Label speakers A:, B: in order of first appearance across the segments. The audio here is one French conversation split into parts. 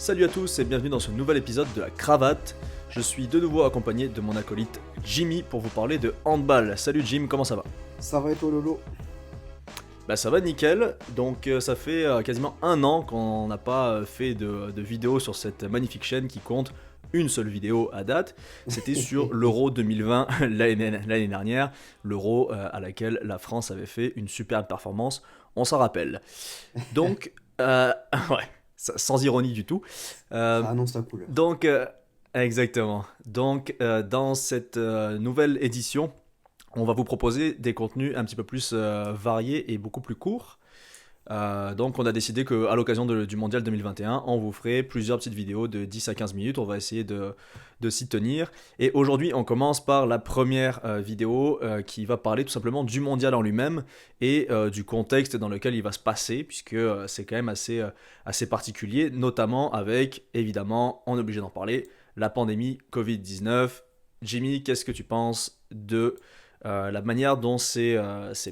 A: Salut à tous et bienvenue dans ce nouvel épisode de la Cravate. Je suis de nouveau accompagné de mon acolyte Jimmy pour vous parler de handball. Salut Jim, comment ça va?
B: Ça va et toi Lolo?
A: Bah ça va nickel, donc ça fait quasiment un an qu'on n'a pas fait de vidéo sur cette magnifique chaîne qui compte une seule vidéo à date. C'était sur l'Euro 2020 l'année dernière, l'Euro à laquelle la France avait fait une superbe performance, on s'en rappelle. Donc, ouais, sans ironie du tout. Euh,
B: Ça annonce la couleur.
A: donc, exactement. Donc, dans cette nouvelle édition, on va vous proposer des contenus un petit peu plus variés et beaucoup plus courts. Donc on a décidé qu'à l'occasion du Mondial 2021, on vous ferait plusieurs petites vidéos de 10 à 15 minutes, on va essayer de s'y tenir. Et aujourd'hui on commence par la première vidéo qui va parler tout simplement du Mondial en lui-même et du contexte dans lequel il va se passer, puisque c'est quand même assez particulier, notamment avec, évidemment, on est obligé d'en parler, la pandémie Covid-19. Jimmy, qu'est-ce que tu penses de la manière dont c'est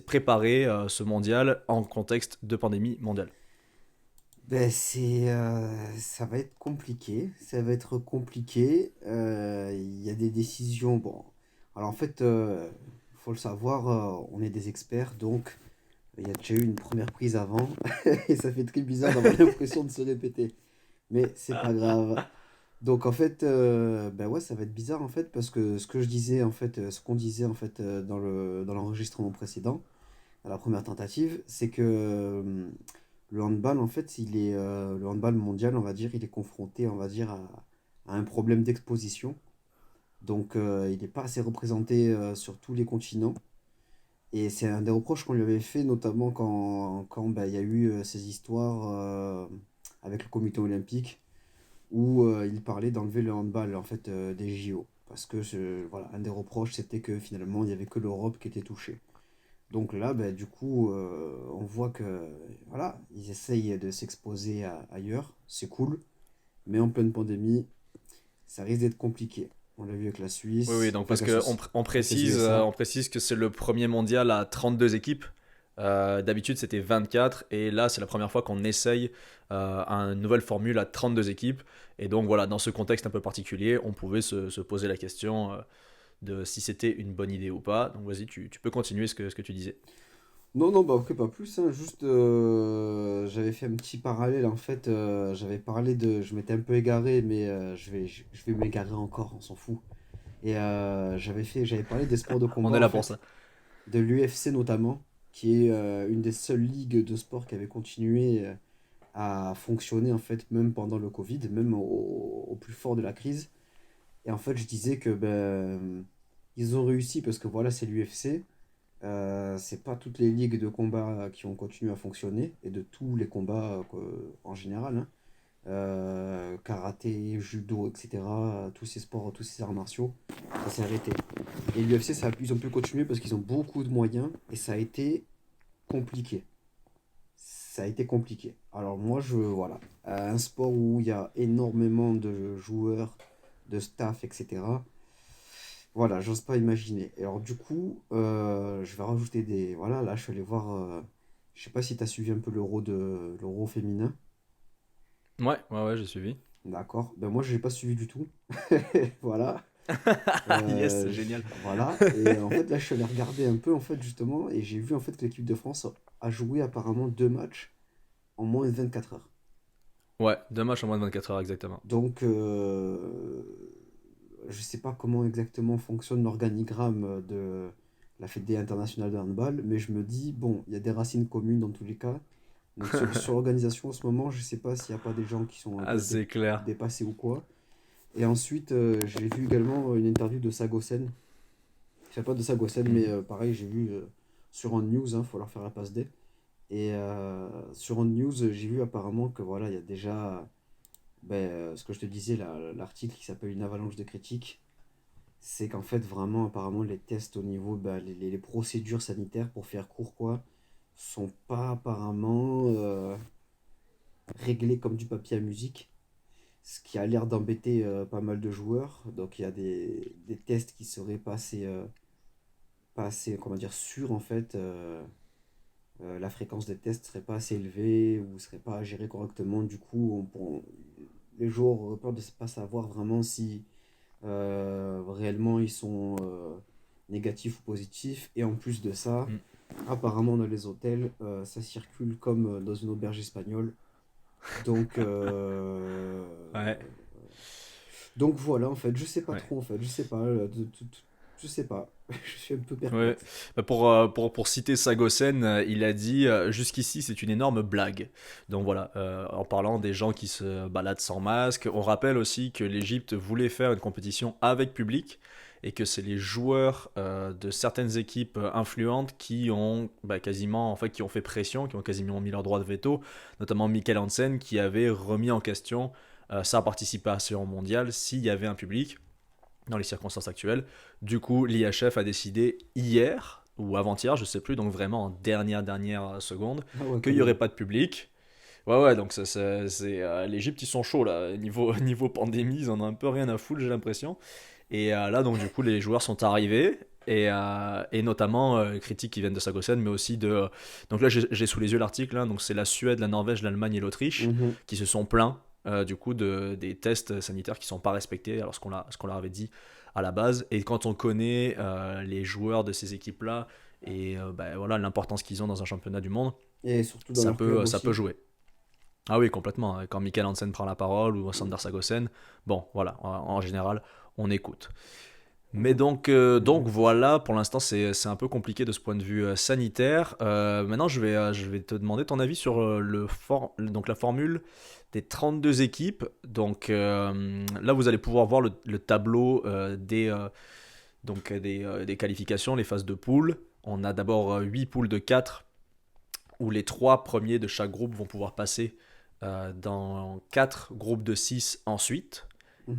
A: préparé ce mondial en contexte de pandémie mondiale?
B: Ça va être compliqué. Ça va être compliqué. Il y a des décisions. Bon, alors en fait, faut le savoir, on est des experts, donc il y a déjà eu une première prise avant, et ça fait très bizarre d'avoir l'impression de se répéter. Mais c'est pas grave. Donc en fait, ben ouais, ça va être bizarre en fait parce que ce que je disais en fait, ce qu'on disait en fait dans l'enregistrement précédent, à la première tentative, c'est que le handball en fait, le handball mondial, on va dire, il est confronté, on va dire, à un problème d'exposition. Donc il n'est pas assez représenté sur tous les continents. Et c'est un des reproches qu'on lui avait fait, notamment quand ben, il y a eu ces histoires avec le comité olympique où il parlait d'enlever le handball en fait des JO. Parce que voilà, un des reproches c'était que finalement il n'y avait que l'Europe qui était touchée. Donc là, ben, du coup, on voit que voilà, ils essayent de s'exposer ailleurs, c'est cool, mais en pleine pandémie, ça risque d'être compliqué. On l'a vu avec la
A: Oui, oui,
B: Suisse,
A: donc
B: enfin
A: parce
B: avec la
A: qu'on
B: Suisse,
A: on
B: avec les
A: précise,
B: USA.
A: on précise que c'est le premier mondial à 32 équipes. D'habitude, c'était 24 et là, c'est la première fois qu'on essaye une nouvelle formule à 32 équipes. Et donc voilà, dans ce contexte un peu particulier, on pouvait se poser la question de si c'était une bonne idée ou pas. Donc vas-y, tu peux continuer ce que tu disais.
B: Non, non, bah après pas plus, hein, juste j'avais fait un petit parallèle en fait, j'avais parlé de, je m'étais un peu égaré, mais je vais m'égarer encore, on s'en fout. Et j'avais parlé des sports de
A: On
B: combat
A: est
B: en
A: là pour ça.
B: fait, de l'UFC notamment, qui est une des seules ligues de sport qui avait continué à fonctionner en fait même pendant le Covid, même au plus fort de la crise. Et en fait je disais que ben ils ont réussi parce que voilà c'est l'UFC. C'est pas toutes les ligues de combat qui ont continué à fonctionner et de tous les combats en général, hein. Karaté, judo, etc. Tous ces sports, tous ces arts martiaux, ça s'est arrêté. Et l'UFC, ils ont pu continuer parce qu'ils ont beaucoup de moyens et ça a été compliqué. Ça a été compliqué. Alors moi, voilà, un sport où il y a énormément de joueurs, de staff, etc. Voilà, j'ose pas imaginer. Et alors du coup, je vais rajouter des... Voilà, là, je suis allé voir... je sais pas si tu as suivi un peu l'euro féminin.
A: Ouais, ouais, ouais, j'ai suivi.
B: D'accord. Ben moi, je l'ai pas suivi du tout. Voilà.
A: Yes, génial.
B: Voilà. Et en fait, là, je suis allé regarder un peu, en fait, justement, et j'ai vu, en fait, que l'équipe de France a joué apparemment deux matchs en moins de 24 heures.
A: Ouais, 2 matchs en moins de 24 heures exactement.
B: Donc, je sais pas comment exactement fonctionne l'organigramme de la Fédération internationale de handball, mais je me dis, bon, il y a des racines communes dans tous les cas. Donc, sur l'organisation en ce moment, je sais pas s'il n'y a pas des gens qui sont un
A: Ah,
B: peu
A: c'est clair.
B: dépassés ou quoi. Et ensuite, j'ai vu également une interview de Sagosen. Enfin, pas de Sagosen, mais
A: Mhm.
B: pareil, j'ai vu sur On News, faut leur faire la passe D. Et sur On News, j'ai vu apparemment que voilà, il y a déjà ce que je te disais, l'article qui s'appelle Une avalanche de critiques. C'est qu'en fait, vraiment, apparemment, les tests au niveau, les procédures sanitaires, pour faire court, quoi, sont pas apparemment réglées comme du papier à musique. Ce qui a l'air d'embêter pas mal de joueurs. Donc, il y a des tests qui seraient pas assez, comment dire, sûrs, en fait. La fréquence des tests serait pas assez élevée ou serait pas gérée correctement. Du coup, les joueurs auraient peur de ne pas savoir vraiment si réellement ils sont négatifs ou positifs. Et en plus de ça,
A: Mm.
B: apparemment dans les hôtels, ça circule comme dans une auberge espagnole. Donc,
A: Ouais,
B: donc voilà, en fait, je sais pas
A: ouais.
B: trop, en fait, je sais pas, je sais pas, je suis un peu
A: Ouais.
B: perplexe.
A: Bah, pour citer Sagosen, il a dit jusqu'ici c'est une énorme blague. Donc voilà, en parlant des gens qui se baladent sans masque, on rappelle aussi que l'Égypte voulait faire une compétition avec public et que c'est les joueurs de certaines équipes influentes qui ont quasiment, en fait, qui ont fait pression, qui ont quasiment mis leur droit de veto, notamment Michael Hansen qui avait remis en question sa participation mondiale s'il y avait un public dans les circonstances actuelles. Du coup, l'IHF a décidé hier ou avant-hier, je sais plus, donc vraiment en dernière seconde,
B: Ah ouais,
A: qu'il
B: quand
A: n'y aurait
B: même.
A: pas de public. Ouais, ouais, donc l'Égypte, ils sont chauds là. Niveau pandémie, ils en ont un peu rien à foutre, j'ai l'impression. Et là, donc du coup, les joueurs sont arrivés. Et notamment critiques qui viennent de Sagosen, mais aussi de. Donc là, j'ai sous les yeux l'article, hein, donc c'est la Suède, la Norvège, l'Allemagne et l'Autriche
B: Mhm.
A: qui se sont plaints du coup des tests sanitaires qui ne sont pas respectés, alors ce qu'on leur avait dit à la base. Et quand on connaît les joueurs de ces équipes-là et voilà l'importance qu'ils ont dans un championnat du monde,
B: Et surtout dans leur club
A: ça peut
B: aussi.
A: jouer. Ah oui, complètement. Quand Michael Hansen prend la parole ou Sander Sagosen, bon, voilà, en général, on écoute. Mais
B: Mhm.
A: donc
B: Ouais, c'est ça.
A: voilà, pour l'instant c'est un peu compliqué de ce point de vue sanitaire. Maintenant je vais te demander ton avis sur donc la formule des 32 équipes. Donc là vous allez pouvoir voir le tableau des qualifications, les phases de poule. On a d'abord 8 poules de 4 où les 3 premiers de chaque groupe vont pouvoir passer dans 4 groupes de 6 ensuite.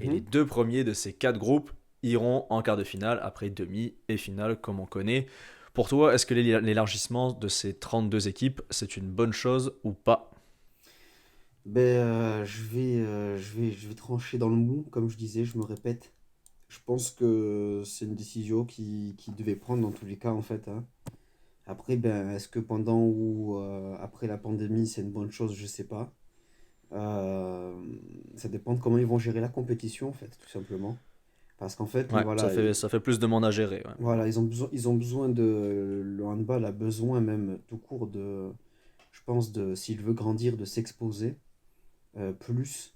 A: Et les
B: Mhm.
A: 2 premiers de ces 4 groupes iront en quart de finale, après demi et finale comme on connaît. Pour toi, est-ce que l'élargissement de ces 32 équipes, c'est une bonne chose ou pas?
B: Ben, je vais trancher dans le mou, comme je disais, je me répète. Je pense que c'est une décision qui devait prendre dans tous les cas, en fait, hein. Après, ben, est-ce que pendant ou après la pandémie, c'est une bonne chose? Je sais pas. Euh, Ça dépend de comment ils vont gérer la compétition, en fait, tout simplement. Parce qu'en fait,
A: Ouais, ça fait plus de monde à gérer. Ouais.
B: voilà, ils ont besoin de. Le handball a besoin même tout court de. Je pense, s'il veut grandir, de s'exposer plus,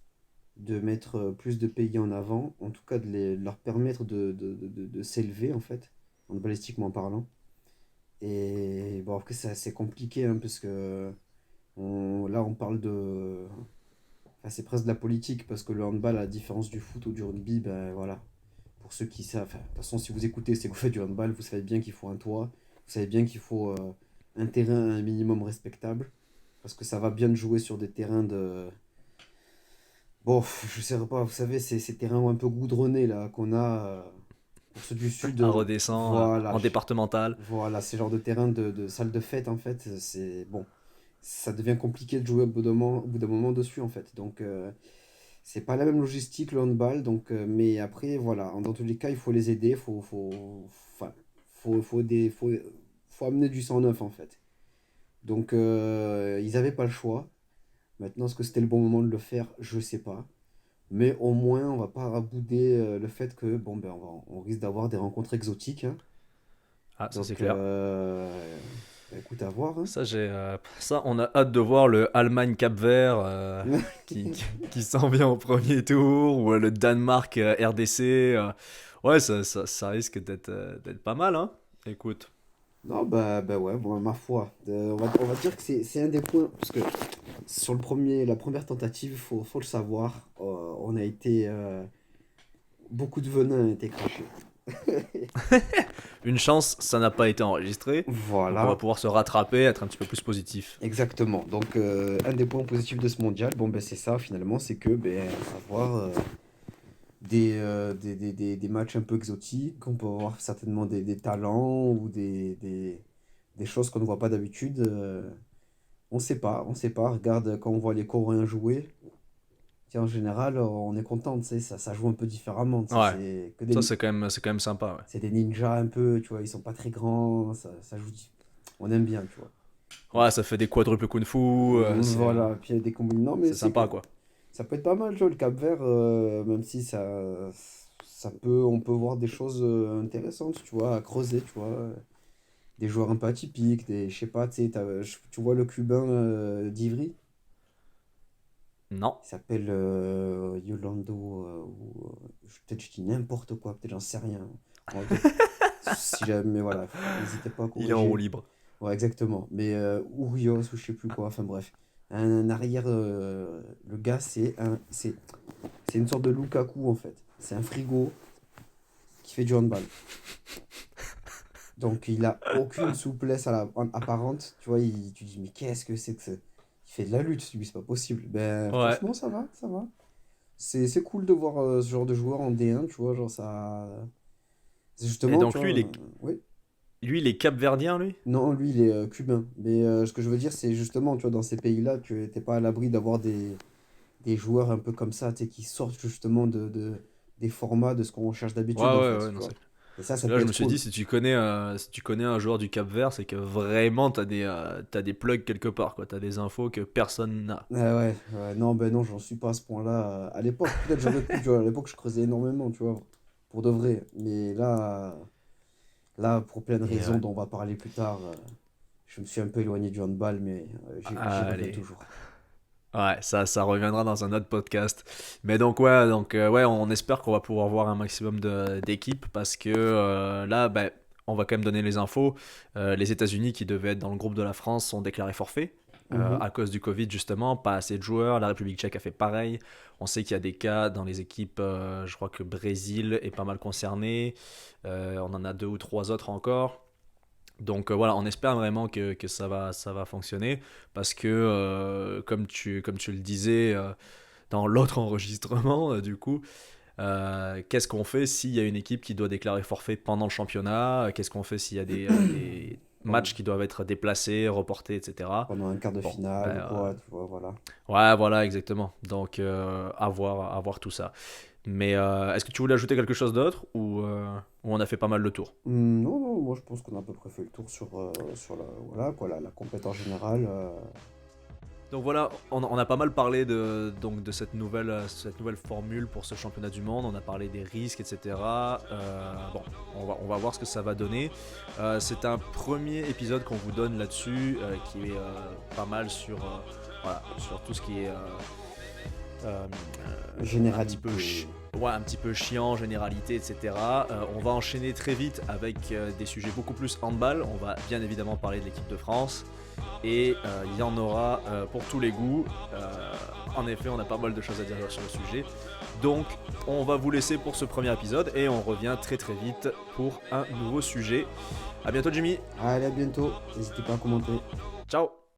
B: de mettre plus de pays en avant, en tout cas de leur permettre de s'élever, en fait, handballistiquement parlant. Et bon, après, c'est assez compliqué, hein, parce que là, on parle de. Enfin, c'est presque de la politique, parce que le handball, à la différence du foot ou du rugby, ben voilà. Pour ceux qui savent, enfin, de toute façon, si vous écoutez, c'est que vous faites du handball, vous savez bien qu'il faut un toit, vous savez bien qu'il faut un terrain un minimum respectable, parce que ça va bien de jouer sur des terrains de. Bon, je sais pas, vous savez, ces terrains un peu goudronnés là qu'on a pour ceux du sud,
A: À redescend
B: voilà,
A: en départemental.
B: voilà, ces genres de terrains de salle de fête en fait, c'est bon, ça devient compliqué de jouer au bout d'un moment dessus en fait. Donc c'est pas la même logistique le handball, donc mais après voilà, dans tous les cas il faut les aider, enfin, faut amener du sang neuf en fait. Donc ils avaient pas le choix. Maintenant, est-ce que c'était le bon moment de le faire? Je sais pas. Mais au moins, on va pas rabouder le fait que, bon, ben, on risque d'avoir des rencontres exotiques, hein.
A: Ah, ça c'est
B: Donc,
A: clair.
B: bah, écoute, à voir, hein.
A: Ça, on a hâte de voir le Allemagne-Cap-Vert qui s'en vient au premier tour, ou le Danemark-RDC. Ouais, ça risque d'être pas mal, hein. Écoute.
B: Non, bah ouais, bon, ma foi. On va dire que c'est un des points. Parce que sur la première tentative, faut le savoir, on a été. Beaucoup de venin a été craché.
A: Une chance, ça n'a pas été enregistré. Donc on va
B: Voilà,
A: pouvoir se rattraper, être un petit peu plus positif.
B: exactement. Donc, un des points positifs de ce mondial, bon, ben, c'est ça finalement, c'est que, ben, avoir des matchs un peu exotiques, on peut avoir certainement des talents ou des choses qu'on ne voit pas d'habitude. On sait pas, on sait pas. Regarde, quand on voit les Coréens jouer, tiens, en général, on est content, tu sais, ça joue un peu différemment, tu sais,
A: Ouais, ça c'est quand même sympa, ouais.
B: c'est des ninjas un peu, tu vois, ils sont pas très grands, ça joue, on aime bien, tu vois.
A: Ouais, ça fait des quadruples kung fu,
B: Voilà, puis il y a des combinaisons. Non, mais
A: c'est sympa, quoi.
B: Ça peut être pas mal, tu vois, le Cap-Vert, même si on peut voir des choses intéressantes, tu vois, à creuser, tu vois. Des joueurs un peu atypiques, je sais pas, tu sais, tu vois le Cubain d'Ivry,
A: Non.
B: il s'appelle Yolando, peut-être je dis n'importe quoi, peut-être j'en sais rien. On va peut-être, si jamais, voilà, n'hésitez pas à
A: Il est en roue
B: corriger.
A: libre.
B: Ouais, exactement. Mais Urios ou je sais plus quoi, enfin bref. Un arrière, le gars, c'est une sorte de Lukaku en fait. C'est un frigo qui fait du handball. Donc il a aucune souplesse apparente. Tu vois, tu dis, mais qu'est-ce que c'est que ça? Il fait de la lutte, lui, c'est pas possible. Ben
A: Ouais.
B: franchement, ça va, ça va. C'est cool de voir ce genre de joueur en D1, tu vois, genre ça. C'est
A: Et
B: justement, tu
A: donc
B: vois, oui.
A: lui, il est capverdien, lui?
B: Non, lui, il est cubain. Mais ce que je veux dire, c'est justement, tu vois, dans ces pays-là, tu n'es pas à l'abri d'avoir des joueurs un peu comme ça, tu sais, qui sortent justement des formats de ce qu'on cherche
A: Ouais,
B: d'habitude, en
A: ouais,
B: fait,
A: ouais,
B: tu
A: non,
B: vois.
A: c'est.
B: Et ça,
A: Parce
B: ça
A: que là,
B: peut
A: je me
B: être
A: suis dit,
B: cool.
A: si tu connais un joueur du Cap-Vert, c'est que vraiment, t'as des plugs quelque part, quoi. T'as des infos que personne n'a.
B: Ah ouais, ouais, non, ben non, j'en suis pas à ce point-là. À l'époque, peut-être j'aurais pu, tu vois, à l'époque, je creusais énormément, tu vois, pour de vrai. Mais là, pour plein de
A: Et
B: raisons
A: ouais.
B: dont on va parler plus tard, je me suis un peu éloigné du handball, mais j'y reviens
A: Allez.
B: toujours.
A: Ouais, ça reviendra dans un autre podcast. Mais ouais, on espère qu'on va pouvoir voir un maximum d'équipes parce que là, ben, on va quand même donner les infos. Les États-Unis qui devaient être dans le groupe de la France sont déclarés forfaits
B: Mhm.
A: à cause du Covid justement, pas assez de joueurs. La République tchèque a fait pareil. On sait qu'il y a des cas dans les équipes. Je crois que le Brésil est pas mal concerné. On en a deux ou trois autres encore. Donc voilà, on espère vraiment que ça va fonctionner parce que comme tu le disais dans l'autre enregistrement, du coup, qu'est-ce qu'on fait s'il y a une équipe qui doit déclarer forfait pendant le championnat? Qu'est-ce qu'on fait s'il y a des
B: Pendant,
A: matchs qui doivent être déplacés, reportés, etc.
B: pendant un quart de
A: Bon,
B: finale ou quoi, tu vois, voilà.
A: ouais, voilà, exactement. Donc à voir tout ça. Mais est-ce que tu voulais ajouter quelque chose d'autre ou on a fait pas mal le tour?
B: Non, non, moi je pense qu'on a à peu près fait le tour sur voilà, quoi, la compétence générale.
A: Donc voilà, on a pas mal parlé de cette nouvelle formule pour ce championnat du monde. On a parlé des risques, etc. Bon, on va voir ce que ça va donner. C'est un premier épisode qu'on vous donne là-dessus, qui est pas mal voilà, sur tout ce qui est un petit peu
B: Généralité.
A: ouais, un petit peu chiant, généralité, etc. On va enchaîner très vite avec des sujets beaucoup plus handball. On va bien évidemment parler de l'équipe de France. Et il y en aura pour tous les goûts. En effet, on a pas mal de choses à dire sur le sujet. Donc, on va vous laisser pour ce premier épisode et on revient très très vite pour un nouveau sujet. À bientôt, Jimmy.
B: Allez, à bientôt. N'hésitez pas à commenter.
A: Ciao.